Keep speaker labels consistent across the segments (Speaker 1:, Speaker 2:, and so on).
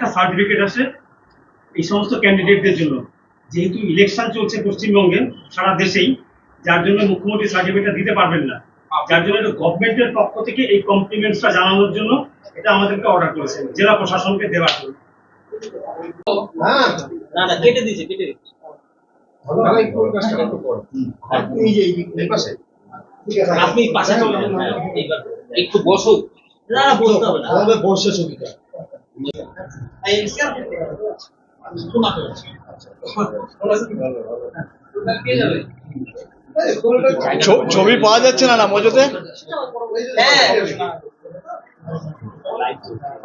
Speaker 1: একটা সার্টিফিকেট আসে এই সমস্ত ক্যান্ডিডেটদের জন্য, যেহেতু ইলেকশন চলছে পশ্চিমবঙ্গে সারা দেশেই, যার জন্য মুখ্যমন্ত্রী সার্টিফিকেটটা দিতে পারবেন না, যার জন্য গভর্নমেন্টের পক্ষ থেকে এই কমপ্লিমেন্টসটা জানানোর জন্য এটা আমাদেরকে অর্ডার করেছেন জেলা প্রশাসনকে দেওয়ার জন্য।
Speaker 2: না না কেটে দিয়েছে কেটে আপনি পাশে একটু বসুন। না না বসতে হবে না, হবে বসে ছবিটা
Speaker 3: ছবি পাওয়া যাচ্ছে না মজুতে।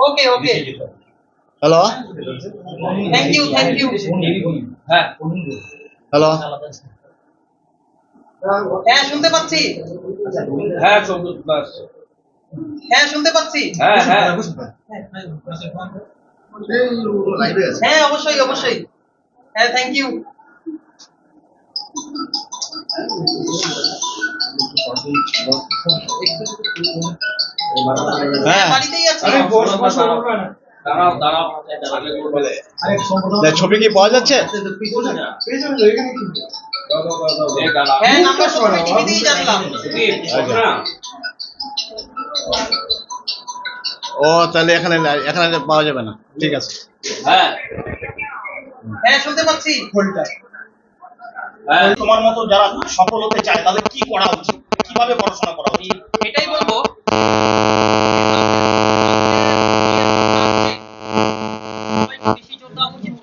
Speaker 4: ওকে ওকে
Speaker 3: হ্যালো
Speaker 4: থ্যাংক ইউ
Speaker 2: হ্যাঁ
Speaker 3: হ্যালো
Speaker 4: হ্যাঁ শুনতে পাচ্ছি
Speaker 2: হ্যাঁ সবুজ বাস
Speaker 4: হ্যাঁ শুনতে পাচ্ছি
Speaker 2: হ্যাঁ হ্যাঁ
Speaker 4: হ্যাঁ অবশ্যই অবশ্যই হ্যাঁ থ্যাংক ইউ হ্যাঁ বাড়িতেই আছি
Speaker 2: দাঁড়াও দাঁড়াও
Speaker 3: ছবি কি পাওয়া যাচ্ছে?
Speaker 4: হ্যাঁ নাম্বার শুনে টিভিতেই জানলাম।
Speaker 3: ও তাহলে এখানে এখানে পাওয়া যাবে না, ঠিক আছে।
Speaker 2: হ্যাঁ
Speaker 4: হ্যাঁ শুনতে পাচ্ছি।
Speaker 3: তোমার মতো যারা সফল হতে চায় তাদের কি করা উচিত, কিভাবে পড়াশোনা করা উচিত?
Speaker 4: এটাই বলবো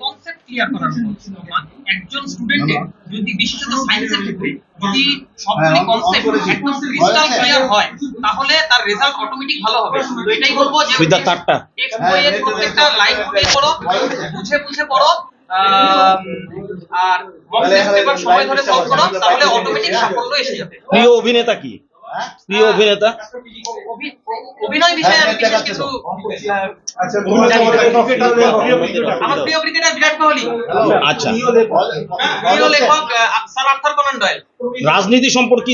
Speaker 4: কনসেপ্ট ক্লিয়ার করার উপর। একজন স্টুডেন্টের যদি বিশেষত সায়েন্সের ক্ষেত্রে যদি সবগুলি কনসেপ্ট একদম ক্রিস্টাল ক্লিয়ার হয় তাহলে তার রেজাল্ট অটোমেটিক ভালো হবে। তো এটাই বলবো যে টেক্সট বইয়ের প্রত্যেকটা লাইন পড়ে পড়ো, বুঝে বুঝে পড়ো, আর মক টেস্ট পেপার সময় ধরে সলভ করো, তাহলে অটোমেটিক সাফল্য এসে যাবে।
Speaker 3: প্রিয় অভিনেতা কি? প্রিয় অভিনেতা
Speaker 4: অভিনয় বিষয়ে আমি বিশেষ কিছু আমার প্রিয় ক্রিকেটার বিরাট কোহলি।
Speaker 3: আচ্ছা,
Speaker 4: প্রিয় লেখক স্যার আর্থার কোনান ডয়েল।
Speaker 3: রাজনীতি সম্পর্কে